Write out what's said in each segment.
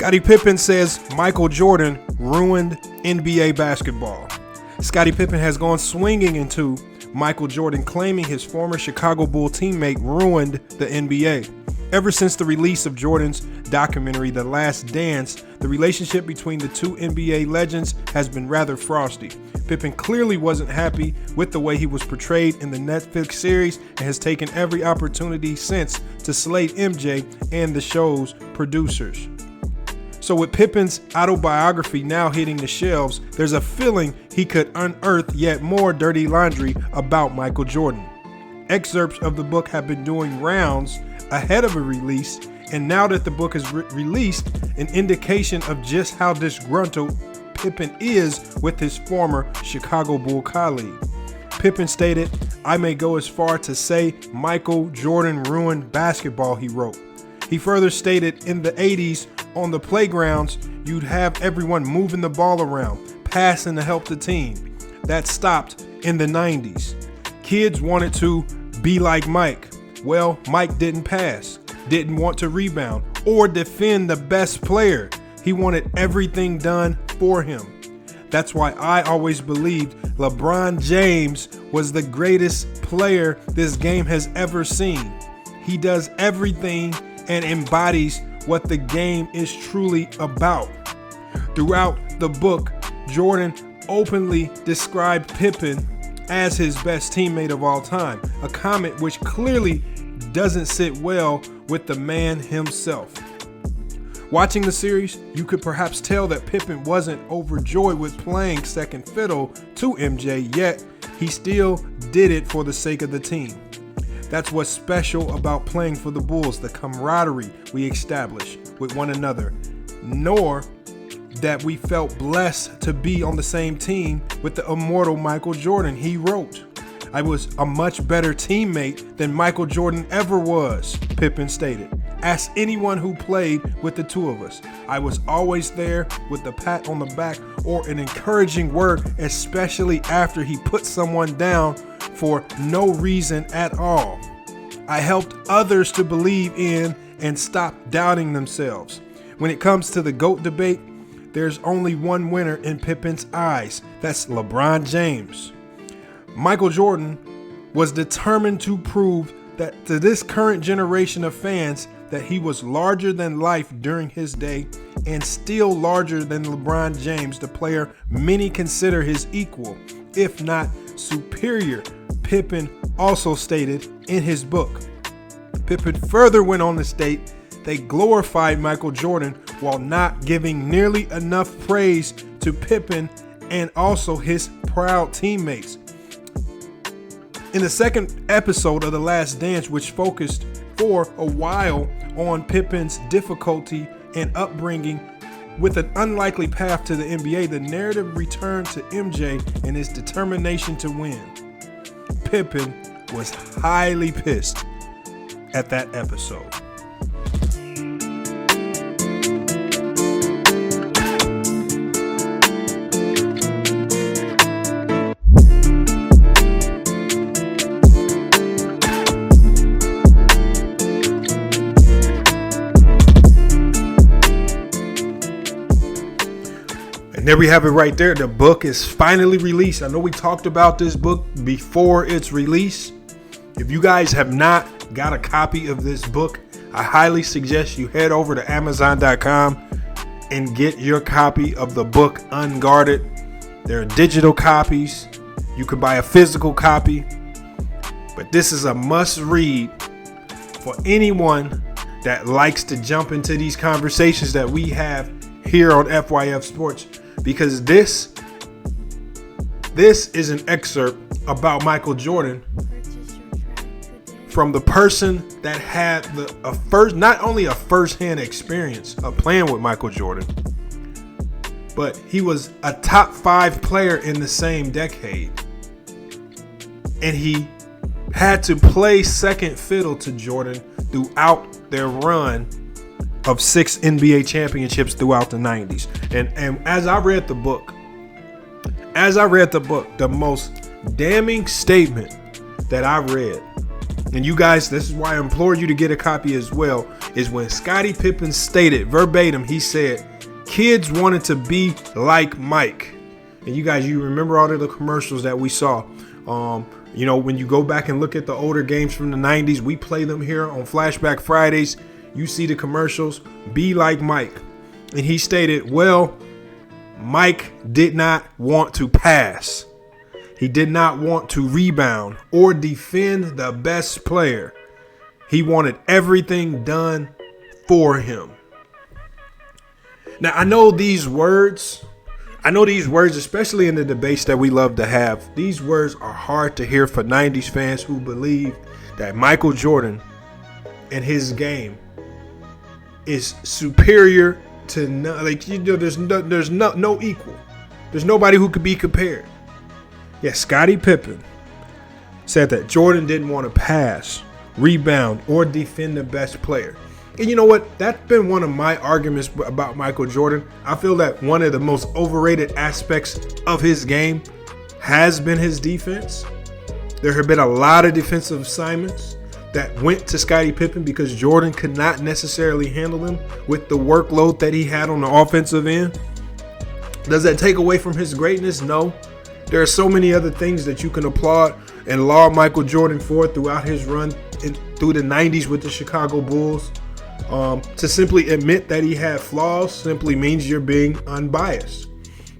Scottie Pippen says Michael Jordan ruined NBA basketball. Scottie Pippen has gone swinging into Michael Jordan, claiming his former Chicago Bull teammate ruined the NBA. Ever since the release of Jordan's documentary, The Last Dance, the relationship between the two NBA legends has been rather frosty. Pippen clearly wasn't happy with the way he was portrayed in the Netflix series and has taken every opportunity since to slate MJ and the show's producers. So with Pippen's autobiography now hitting the shelves, there's a feeling he could unearth yet more dirty laundry about Michael Jordan. Excerpts of the book have been doing rounds ahead of a release, and now that the book is released, an indication of just how disgruntled Pippen is with his former Chicago Bull colleague. Pippen stated, "I may go as far to say Michael Jordan ruined basketball," he wrote. He further stated, in the 80s, on the playgrounds, you'd have everyone moving the ball around, passing to help the team. That stopped in the 90s. Kids wanted to be like Mike. Well, Mike didn't pass, didn't want to rebound, or defend the best player. He wanted everything done for him. That's why I always believed LeBron James was the greatest player this game has ever seen. He does everything and embodies what the game is truly about. Throughout the book, Jordan openly described Pippen as his best teammate of all time, a comment which clearly doesn't sit well with the man himself. Watching the series, you could perhaps tell that Pippen wasn't overjoyed with playing second fiddle to MJ, yet he still did it for the sake of the team. That's what's special about playing for the Bulls, the camaraderie we establish with one another, nor that we felt blessed to be on the same team with the immortal Michael Jordan. He wrote, "I was a much better teammate than Michael Jordan ever was," Pippen stated. "Ask anyone who played with the two of us. I was always there with a pat on the back or an encouraging word, especially after he put someone down for no reason at all. I helped others to believe in and stop doubting themselves. When it comes to the GOAT debate, there's only one winner in Pippen's eyes. That's LeBron James. Michael Jordan was determined to prove that to this current generation of fans that he was larger than life during his day and still larger than LeBron James, the player many consider his equal, if not superior," Pippen also stated in his book. Pippen further went on to state they glorified Michael Jordan while not giving nearly enough praise to Pippen and also his proud teammates. In the second episode of The Last Dance, which focused for a while on Pippen's difficulty and upbringing with an unlikely path to the NBA, the narrative returned to MJ and his determination to win. Pippen was highly pissed at that episode. And there we have it right there. The book is finally released. I know we talked about this book before its release. If you guys have not got a copy of this book, I highly suggest you head over to Amazon.com and get your copy of the book Unguarded. There are digital copies. You can buy a physical copy. But this is a must read for anyone that likes to jump into these conversations that we have here on FYF Sports. Because this is an excerpt about Michael Jordan from the person that had not only a first-hand experience of playing with Michael Jordan, but he was a top 5 player in the same decade. And he had to play second fiddle to Jordan throughout their run of 6 NBA championships throughout the 90s. And as I read the book, the most damning statement that I read, and you guys, this is why I implore you to get a copy as well, is when Scottie Pippen stated verbatim, he said, kids wanted to be like Mike. And you remember all of the commercials that we saw. When you go back and look at the older games from the 90s, we play them here on Flashback Fridays. You see the commercials, be like Mike. And he stated, well, Mike did not want to pass. He did not want to rebound or defend the best player. He wanted everything done for him. Now, I know these words, especially in the debates that we love to have, these words are hard to hear for 90s fans who believe that Michael Jordan and his game is superior to there's no equal. There's nobody who could be compared. Yes, Scottie Pippen said that Jordan didn't want to pass, rebound, or defend the best player. And you know what? That's been one of my arguments about Michael Jordan. I feel that one of the most overrated aspects of his game has been his defense. There have been a lot of defensive assignments that went to Scottie Pippen because Jordan could not necessarily handle them with the workload that he had on the offensive end. Does that take away from his greatness? No. There are so many other things that you can applaud and laud Michael Jordan for throughout his run through the 90s with the Chicago Bulls. To simply admit that he had flaws simply means you're being unbiased.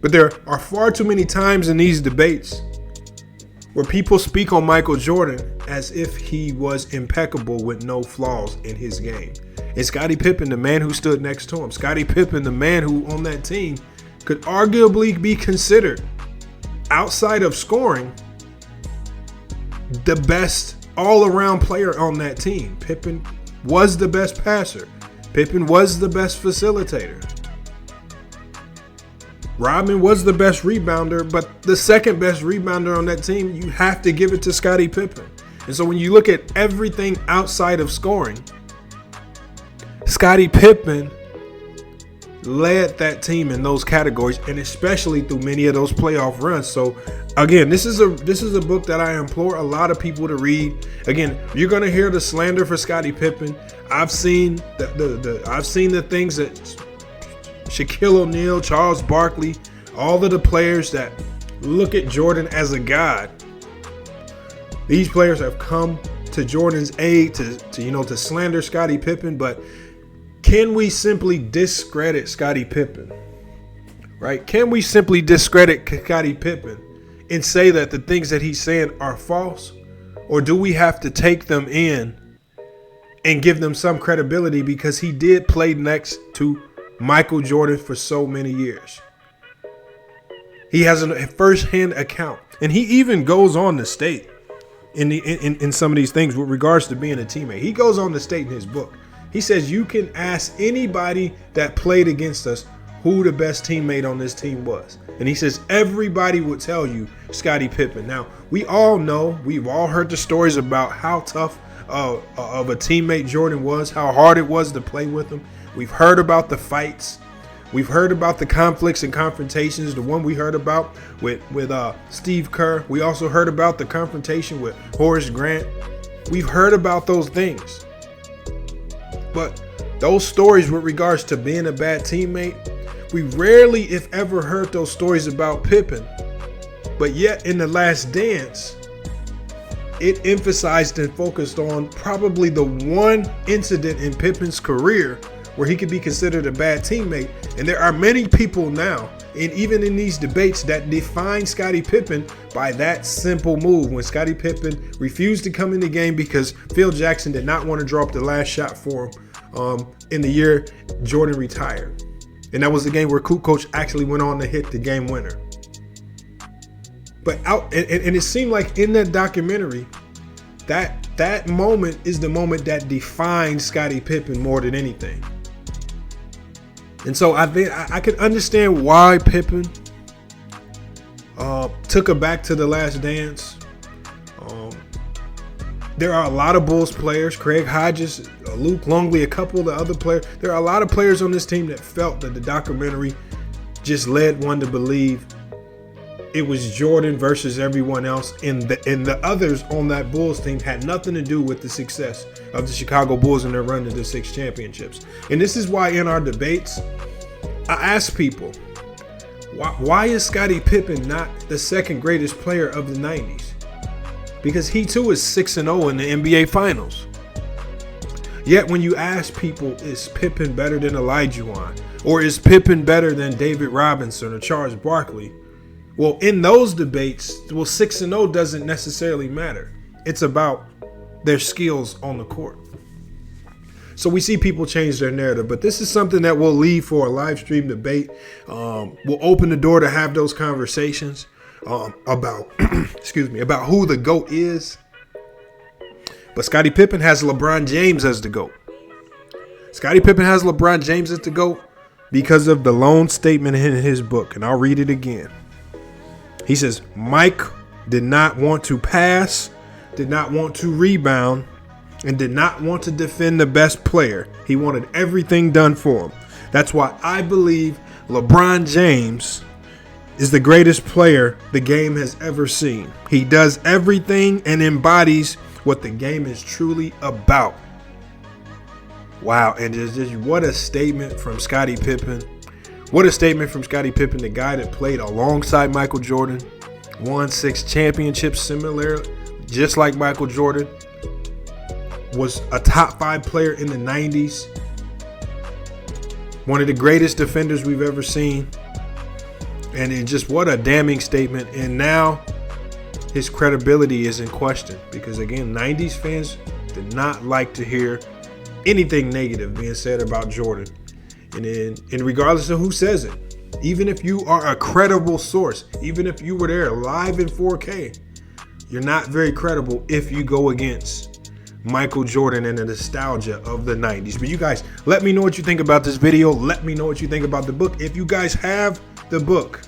But there are far too many times in these debates where people speak on Michael Jordan as if he was impeccable with no flaws in his game. And Scottie Pippen, the man who stood next to him, Scottie Pippen, the man who on that team could arguably be considered, outside of scoring, the best all-around player on that team. Pippen was the best passer. Pippen was the best facilitator. Rodman was the best rebounder, but the second best rebounder on that team, you have to give it to Scottie Pippen. And so when you look at everything outside of scoring, Scottie Pippen led that team in those categories, and especially through many of those playoff runs. So again, this is a book that I implore a lot of people to read. Again, you're going to hear the slander for Scottie Pippen. I've seen the things that Shaquille O'Neal, Charles Barkley, all of the players that look at Jordan as a god. These players have come to Jordan's aid to slander Scottie Pippen, but can we simply discredit Scottie Pippen? Right? Can we simply discredit Scottie Pippen and say that the things that he's saying are false? Or do we have to take them in and give them some credibility because he did play next to Michael Jordan for so many years? He has a first-hand account. And he even goes on to state in some of these things with regards to being a teammate. He goes on to state in his book. He says you can ask anybody that played against us who the best teammate on this team was. And he says everybody would tell you Scottie Pippen. Now, we all know, we've all heard the stories about how tough of a teammate Jordan was, how hard it was to play with him. We've heard about the fights. We've heard about the conflicts and confrontations, the one we heard about with Steve Kerr. We also heard about the confrontation with Horace Grant. We've heard about those things. But those stories with regards to being a bad teammate, we rarely, if ever, heard those stories about Pippen. But yet in The Last Dance, it emphasized and focused on probably the one incident in Pippen's career where he could be considered a bad teammate. And there are many people now, and even in these debates, that define Scottie Pippen by that simple move when Scottie Pippen refused to come in the game because Phil Jackson did not want to draw up the last shot for him in the year Jordan retired. And that was the game where Coach actually went on to hit the game winner. But and it seemed like in that documentary, that moment is the moment that defines Scottie Pippen more than anything. And so I think I can understand why Pippen took her back to The Last Dance. There are a lot of Bulls players, Craig Hodges, Luke Longley, a couple of the other players. There are a lot of players on this team that felt that the documentary just led one to believe it was Jordan versus everyone else, and the others on that Bulls team had nothing to do with the success of the Chicago Bulls and their run to the 6 championships. And this is why in our debates, I ask people, why is Scottie Pippen not the second greatest player of the 90s? Because he too is 6-0 in the NBA Finals. Yet when you ask people, is Pippen better than Olajuwon? Or is Pippen better than David Robinson or Charles Barkley? Well, in those debates, 6-0 doesn't necessarily matter. It's about their skills on the court. So we see people change their narrative, but this is something that we'll leave for a live stream debate. We'll open the door to have those conversations about, about who the GOAT is. But Scottie Pippen has LeBron James as the GOAT. Scottie Pippen has LeBron James as the GOAT because of the lone statement in his book, and I'll read it again. He says, Mike did not want to pass, did not want to rebound, and did not want to defend the best player. He wanted everything done for him. That's why I believe LeBron James is the greatest player the game has ever seen. He does everything and embodies what the game is truly about. Wow, and just what a statement from Scottie Pippen. What a statement from Scottie Pippen, the guy that played alongside Michael Jordan, won 6 championships similar, just like Michael Jordan, was a top 5 player in the 90s, one of the greatest defenders we've ever seen, and it just what a damning statement. And now his credibility is in question because, again, 90s fans did not like to hear anything negative being said about Jordan. And regardless of who says it, even if you are a credible source, even if you were there live in 4K, you're not very credible if you go against Michael Jordan and the nostalgia of the 90s. But you guys, let me know what you think about this video. Let me know what you think about the book. If you guys have the book,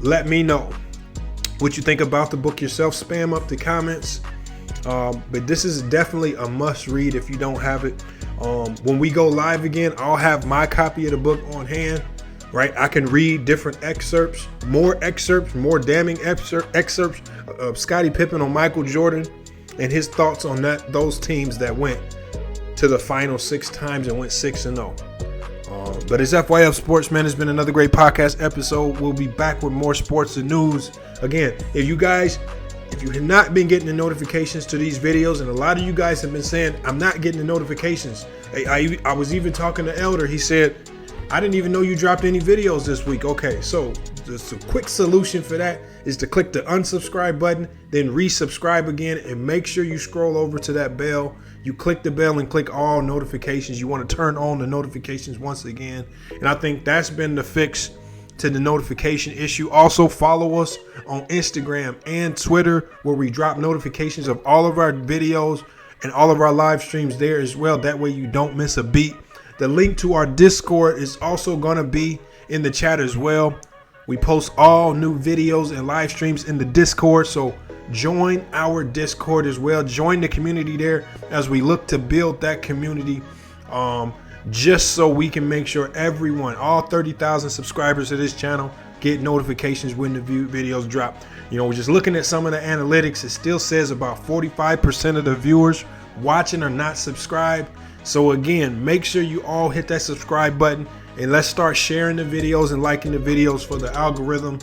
let me know what you think about the book yourself. Spam up the comments. But this is definitely a must read if you don't have it. When we go live again, I'll have my copy of the book on hand, right? I can read different excerpts, more damning excerpts of Scottie Pippen on Michael Jordan and his thoughts on those teams that went to the final 6 times and went 6-0. But it's FYF Sports, man. It's been another great podcast episode. We'll be back with more sports and news. Again, if you have not been getting the notifications to these videos, and a lot of you guys have been saying, I'm not getting the notifications. I was even talking to Elder. He said, I didn't even know you dropped any videos this week. Okay, so just a quick solution for that is to click the unsubscribe button, then resubscribe again, and make sure you scroll over to that bell. You click the bell and click all notifications. You want to turn on the notifications once again. And I think that's been the fix to the notification issue. Also follow us on Instagram and Twitter, where we drop notifications of all of our videos and all of our live streams there as well. That way you don't miss a beat. The link to our Discord is also going to be in the chat as well. We post all new videos and live streams in the Discord, so join our Discord as well. Join the community there as we look to build that community, just so we can make sure everyone, all 30,000 subscribers to this channel, get notifications when the videos drop. You know, we're just looking at some of the analytics. It still says about 45% of the viewers watching are not subscribed. So again, make sure you all hit that subscribe button, and let's start sharing the videos and liking the videos for the algorithm,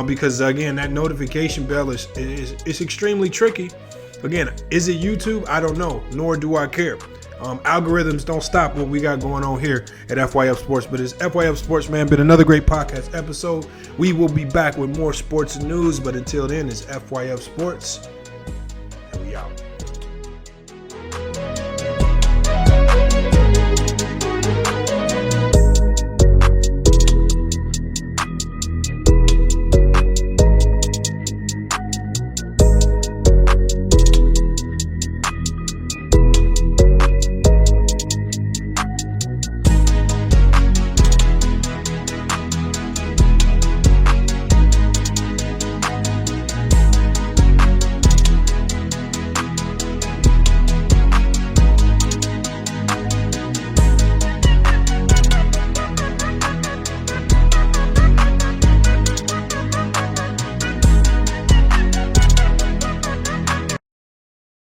because again, that notification bell is extremely tricky. Again, is it YouTube? I don't know, nor do I care. Algorithms don't stop what we got going on here at FYF Sports. But it's FYF Sports, man. Been another great podcast episode. We will be back with more sports news, but until then, it's FYF Sports.